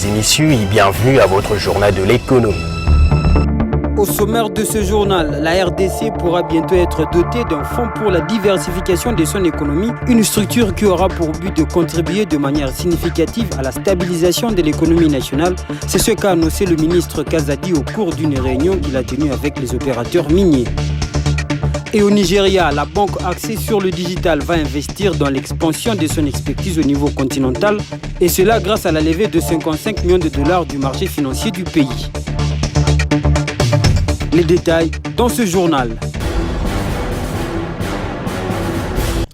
et messieurs, et bienvenue à votre journal de l'économie. Au sommaire de ce journal, la RDC pourra bientôt être dotée d'un fonds pour la diversification de son économie, une structure qui aura pour but de contribuer de manière significative à la stabilisation de l'économie nationale. C'est ce qu'a annoncé le ministre Kazadi au cours d'une réunion qu'il a tenue avec les opérateurs miniers. Et au Nigeria, la banque axée sur le digital va investir dans l'expansion de son expertise au niveau continental, et cela grâce à la levée de 55 millions de dollars du marché financier du pays. Les détails dans ce journal.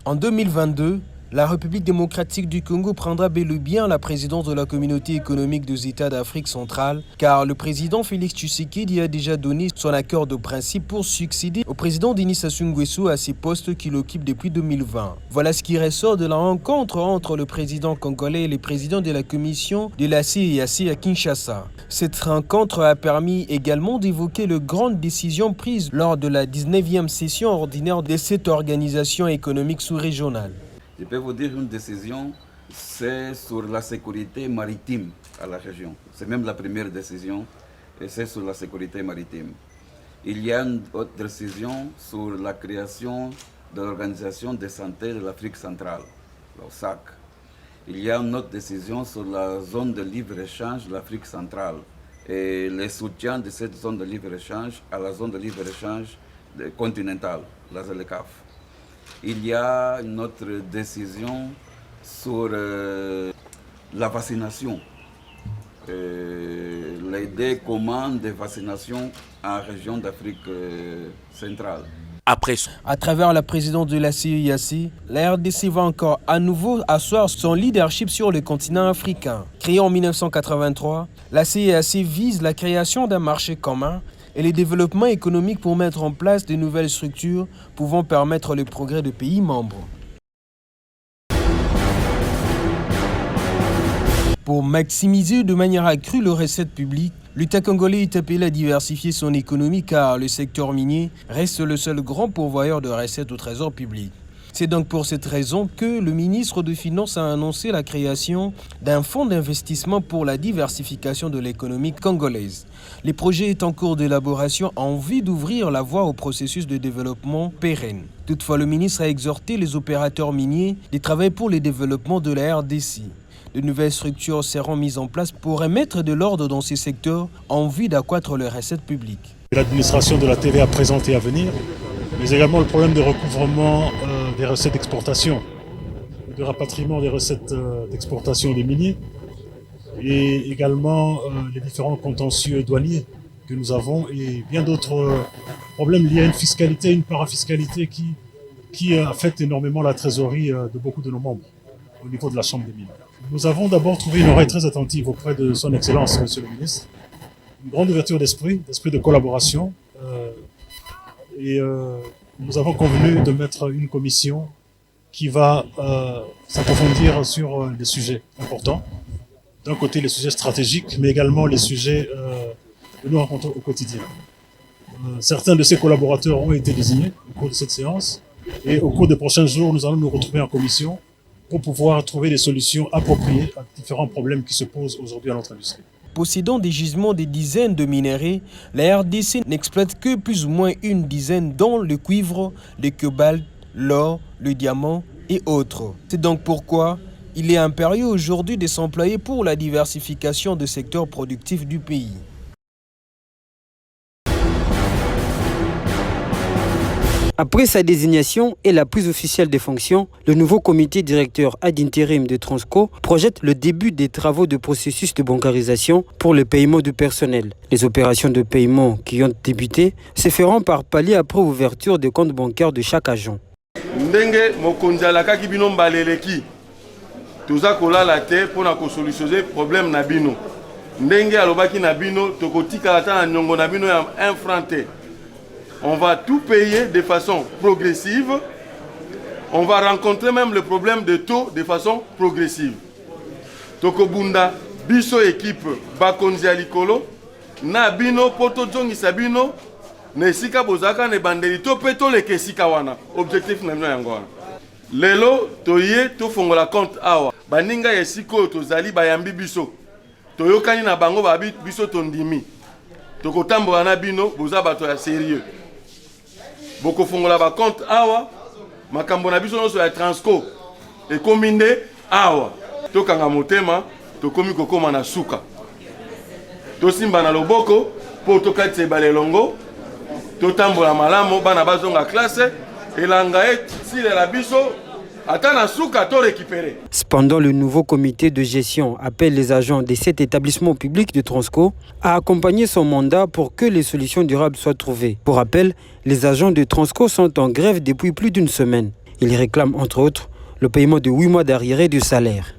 En 2022, la République démocratique du Congo prendra bel et bien la présidence de la communauté économique des États d'Afrique centrale, car le président Félix Tshisekedi a déjà donné son accord de principe pour succéder au président Denis Sassou Nguesso à ses postes qu'il occupe depuis 2020. Voilà ce qui ressort de la rencontre entre le président congolais et le président de la commission de la CEEAC à Kinshasa. Cette rencontre a permis également d'évoquer les grandes décisions prises lors de la 19e session ordinaire de cette organisation économique sous-régionale. Je peux vous dire une décision, c'est sur la sécurité maritime à la région. C'est même la première décision, et c'est sur la sécurité maritime. Il y a une autre décision sur la création de l'Organisation de santé de l'Afrique centrale, l'OSAC. Il y a une autre décision sur la zone de libre-échange de l'Afrique centrale et le soutien de cette zone de libre-échange à la zone de libre-échange continentale, la ZLECAF. Il y a une autre décision sur la vaccination, l'idée commune de vaccination en région d'Afrique centrale. À travers la présidence de la CEEAC, la RDC va encore à nouveau asseoir son leadership sur le continent africain. Créée en 1983, la CEEAC vise la création d'un marché commun et le développement économique pour mettre en place de nouvelles structures pouvant permettre le progrès des pays membres. Pour maximiser de manière accrue les recettes publiques, l'État congolais est appelé à diversifier son économie car le secteur minier reste le seul grand pourvoyeur de recettes au trésor public. C'est donc pour cette raison que le ministre des Finances a annoncé la création d'un fonds d'investissement pour la diversification de l'économie congolaise. Le projet est en cours d'élaboration en vue d'ouvrir la voie au processus de développement pérenne. Toutefois, le ministre a exhorté les opérateurs miniers de travailler pour le développement de la RDC. De nouvelles structures seront mises en place pour remettre de l'ordre dans ces secteurs en vue d'accroître les recettes publiques. L'administration de la TVA présente et à venir, mais également le problème de recouvrement des recettes d'exportation, de rapatriement des recettes d'exportation des miniers et également les différents contentieux douaniers que nous avons et bien d'autres problèmes liés à une fiscalité, une parafiscalité qui affecte énormément la trésorerie de beaucoup de nos membres au niveau de la Chambre des mines. Nous avons d'abord trouvé une oreille très attentive auprès de son Excellence, Monsieur le Ministre, une grande ouverture d'esprit de collaboration nous avons convenu de mettre une commission qui va s'approfondir sur des sujets importants. D'un côté, les sujets stratégiques, mais également les sujets que nous rencontrons au quotidien. Certains de ces collaborateurs ont été désignés au cours de cette séance et au cours des prochains jours, nous allons nous retrouver en commission pour pouvoir trouver des solutions appropriées à différents problèmes qui se posent aujourd'hui à notre industrie. Possédant des gisements de dizaines de minéraux, la RDC n'exploite que plus ou moins une dizaine dont le cuivre, le cobalt, l'or, le diamant et autres. C'est donc pourquoi il est impérieux aujourd'hui de s'employer pour la diversification des secteurs productifs du pays. Après sa désignation et la prise officielle des fonctions, le nouveau comité directeur ad intérim de Transco projette le début des travaux de processus de bancarisation pour le paiement du personnel. Les opérations de paiement qui ont débuté se feront par palier après ouverture des comptes bancaires de chaque agent. Ndenge mokonzi alakaki bino mbaleleki toza kolala te mpona kosolutionner problème na bino ndenge alobaki na bino tokotikala ta na nyongo na bino ya 1 franc te. On va tout payer de façon progressive. On va rencontrer même le problème de taux de façon progressive. Tokobunda, biso équipe bakonzi ya likolo, na bino poto zongi sabino, nesika bozaka ne bandeli to peto le kesika wana. Objectif na bino yango wana. Lelo toye to fongola compte awa. Baninga yesiko tozali bayambi biso. toyokani na bango babi biso tondimi tokotambola na bino boza bato ya sérieux bokofungola ba compte awa makambo na biso nyonso ya Transco ekomi nde awa tokanga motema tokomi kokoma na suka tosimba na loboko po tokatisa ebale elongo totambola malamu bana bazonga classe elanga silela biso ata na suka to récupérer. Cependant, le nouveau comité de gestion appelle les agents de cet établissement public de Transco à accompagner son mandat pour que les solutions durables soient trouvées. Pour rappel, les agents de Transco sont en grève depuis plus d'une semaine. Ils réclament entre autres le paiement de 8 mois d'arriérés de salaire.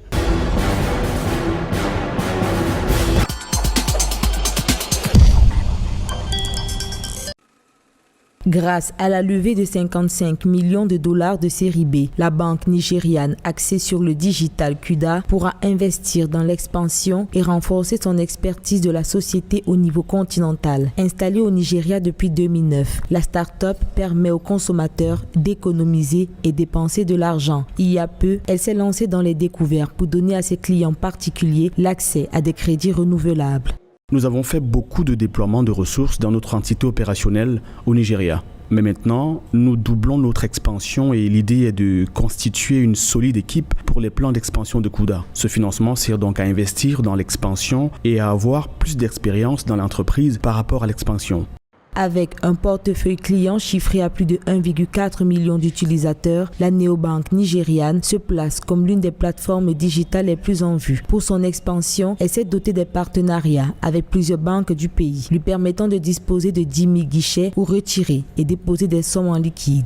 Grâce à la levée de 55 millions de dollars de série B, la banque nigériane axée sur le digital Kuda pourra investir dans l'expansion et renforcer son expertise de la société au niveau continental. Installée au Nigeria depuis 2009, la start-up permet aux consommateurs d'économiser et dépenser de l'argent. Il y a peu, elle s'est lancée dans les découvertes pour donner à ses clients particuliers l'accès à des crédits renouvelables. Nous avons fait beaucoup de déploiements de ressources dans notre entité opérationnelle au Nigeria. Mais maintenant, nous doublons notre expansion et l'idée est de constituer une solide équipe pour les plans d'expansion de Kuda. Ce financement sert donc à investir dans l'expansion et à avoir plus d'expérience dans l'entreprise par rapport à l'expansion. Avec un portefeuille client chiffré à plus de 1,4 million d'utilisateurs, la néobanque nigériane se place comme l'une des plateformes digitales les plus en vue. Pour son expansion, elle s'est dotée des partenariats avec plusieurs banques du pays, lui permettant de disposer de 10 000 guichets pour retirer et déposer des sommes en liquide.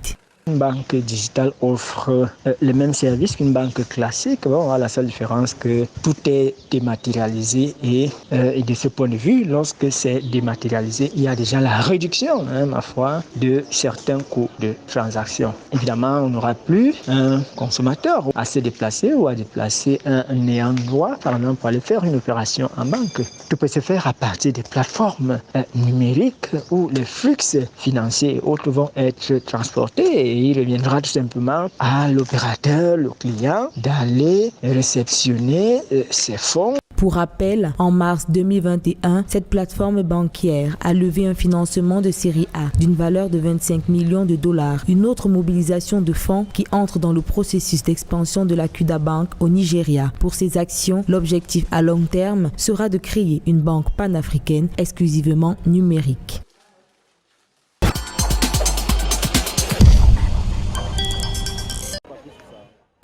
Une banque digitale offre les mêmes services qu'une banque classique. Bon, la seule différence que tout est dématérialisé et de ce point de vue, lorsque c'est dématérialisé, il y a déjà la réduction, ma foi, de certains coûts de transaction. Évidemment, on n'aura plus un consommateur à se déplacer ou à déplacer un ayant droit, par exemple, pour aller faire une opération en banque. Tout peut se faire à partir des plateformes numériques où les flux financiers et autres vont être transportés. Et il reviendra tout simplement à l'opérateur, le client, d'aller réceptionner ses fonds. Pour rappel, en mars 2021, cette plateforme bancaire a levé un financement de série A d'une valeur de 25 millions de dollars. Une autre mobilisation de fonds qui entre dans le processus d'expansion de la Kuda Bank au Nigeria. Pour ces actions, l'objectif à long terme sera de créer une banque panafricaine exclusivement numérique.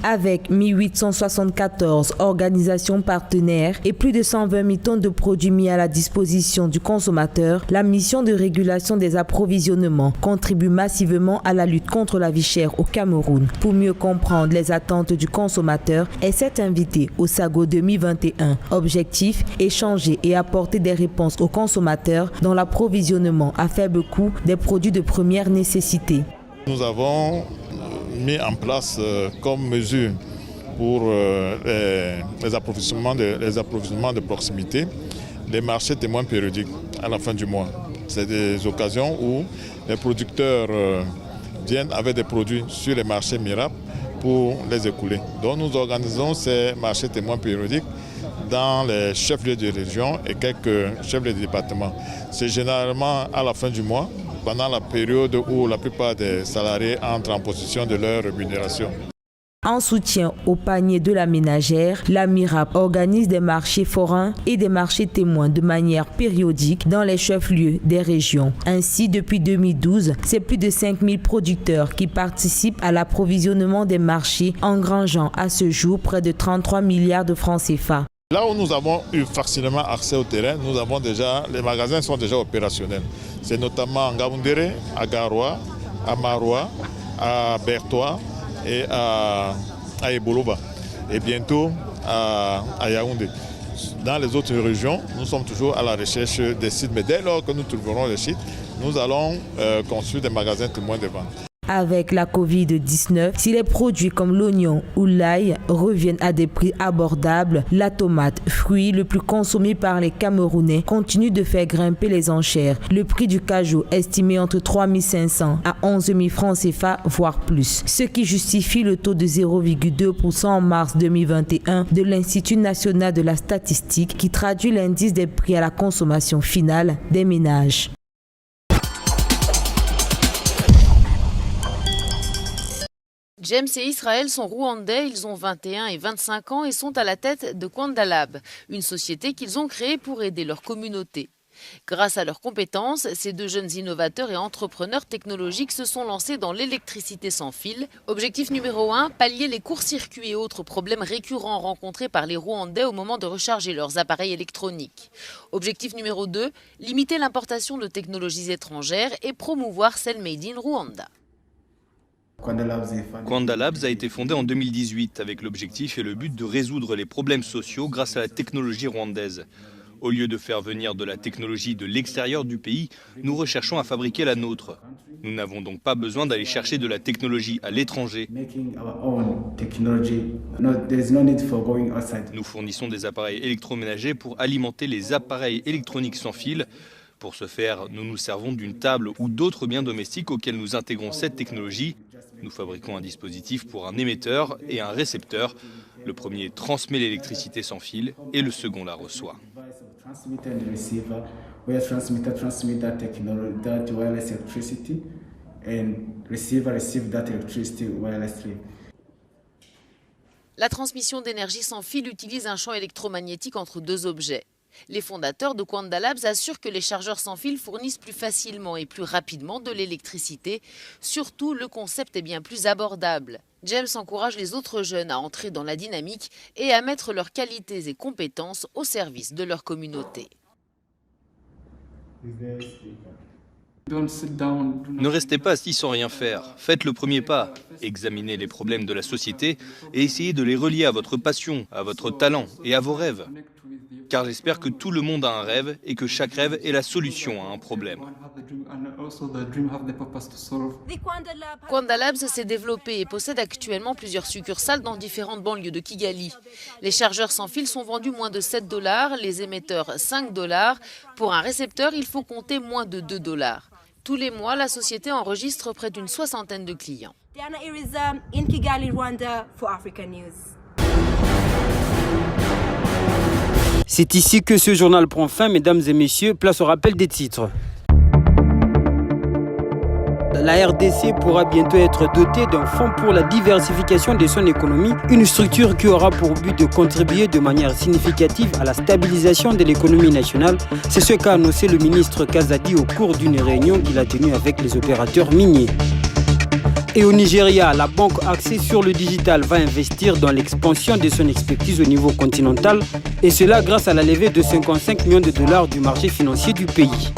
Avec 1874 organisations partenaires et plus de 120 000 tonnes de produits mis à la disposition du consommateur, la mission de régulation des approvisionnements contribue massivement à la lutte contre la vie chère au Cameroun. Pour mieux comprendre les attentes du consommateur, elle s'est invitée au SAGO 2021. Objectif, échanger et apporter des réponses aux consommateurs dans l'approvisionnement à faible coût des produits de première nécessité. Nous avons mis en place comme mesure pour les approvisionnements de proximité les marchés témoins périodiques à la fin du mois. C'est des occasions où les producteurs viennent avec des produits sur les marchés mirables pour les écouler. Donc nous organisons ces marchés témoins périodiques dans les chefs-lieux de région et quelques chefs-lieux de département. C'est généralement à la fin du mois, pendant la période où la plupart des salariés entrent en possession de leur rémunération. En soutien au panier de la ménagère, la MIRAP organise des marchés forains et des marchés témoins de manière périodique dans les chefs-lieux des régions. Ainsi, depuis 2012, c'est plus de 5000 producteurs qui participent à l'approvisionnement des marchés, engrangeant à ce jour près de 33 milliards de francs CFA. Là où nous avons eu facilement accès au terrain, les magasins sont déjà opérationnels. C'est notamment à Ngaoundéré, à Garoua, à Maroua, à Bertois et à Eboloba. Et bientôt à Yaoundé. Dans les autres régions, nous sommes toujours à la recherche des sites. Mais dès lors que nous trouverons les sites, nous allons construire des magasins témoins de vente. Avec la Covid-19, si les produits comme l'oignon ou l'ail reviennent à des prix abordables, la tomate, fruit le plus consommé par les Camerounais, continue de faire grimper les enchères. Le prix du cajou estimé entre 3 500 à 11 000 francs CFA, voire plus. Ce qui justifie le taux de 0,2% en mars 2021 de l'Institut national de la statistique qui traduit l'indice des prix à la consommation finale des ménages. James et Israël sont rwandais, ils ont 21 et 25 ans et sont à la tête de Kwandalab, une société qu'ils ont créée pour aider leur communauté. Grâce à leurs compétences, ces deux jeunes innovateurs et entrepreneurs technologiques se sont lancés dans l'électricité sans fil. Objectif numéro 1, pallier les courts-circuits et autres problèmes récurrents rencontrés par les Rwandais au moment de recharger leurs appareils électroniques. Objectif numéro 2, limiter l'importation de technologies étrangères et promouvoir celles made in Rwanda. Kwandalabs a été fondé en 2018 avec l'objectif et le but de résoudre les problèmes sociaux grâce à la technologie rwandaise. Au lieu de faire venir de la technologie de l'extérieur du pays, nous recherchons à fabriquer la nôtre. Nous n'avons donc pas besoin d'aller chercher de la technologie à l'étranger. Nous fournissons des appareils électroménagers pour alimenter les appareils électroniques sans fil. Pour ce faire, nous nous servons d'une table ou d'autres biens domestiques auxquels nous intégrons cette technologie. Nous fabriquons un dispositif pour un émetteur et un récepteur. Le premier transmet l'électricité sans fil et le second la reçoit. La transmission d'énergie sans fil utilise un champ électromagnétique entre deux objets. Les fondateurs de Kwandalabs assurent que les chargeurs sans fil fournissent plus facilement et plus rapidement de l'électricité. Surtout, le concept est bien plus abordable. James encourage les autres jeunes à entrer dans la dynamique et à mettre leurs qualités et compétences au service de leur communauté. Ne restez pas assis sans rien faire. Faites le premier pas. Examinez les problèmes de la société et essayez de les relier à votre passion, à votre talent et à vos rêves. Car j'espère que tout le monde a un rêve et que chaque rêve est la solution à un problème. Kwandalabs s'est développé et possède actuellement plusieurs succursales dans différentes banlieues de Kigali. Les chargeurs sans fil sont vendus moins de 7 $, les émetteurs 5 $. Pour un récepteur, il faut compter moins de 2 $. Tous les mois, la société enregistre près d'une soixantaine de clients. Diana Iriza in Kigali, Rwanda for Africa News. C'est ici que ce journal prend fin, mesdames et messieurs. Place au rappel des titres. La RDC pourra bientôt être dotée d'un fonds pour la diversification de son économie, une structure qui aura pour but de contribuer de manière significative à la stabilisation de l'économie nationale. C'est ce qu'a annoncé le ministre Kazadi au cours d'une réunion qu'il a tenue avec les opérateurs miniers. Et au Nigeria, la banque axée sur le digital va investir dans l'expansion de son expertise au niveau continental, et cela grâce à la levée de 55 millions de dollars du marché financier du pays.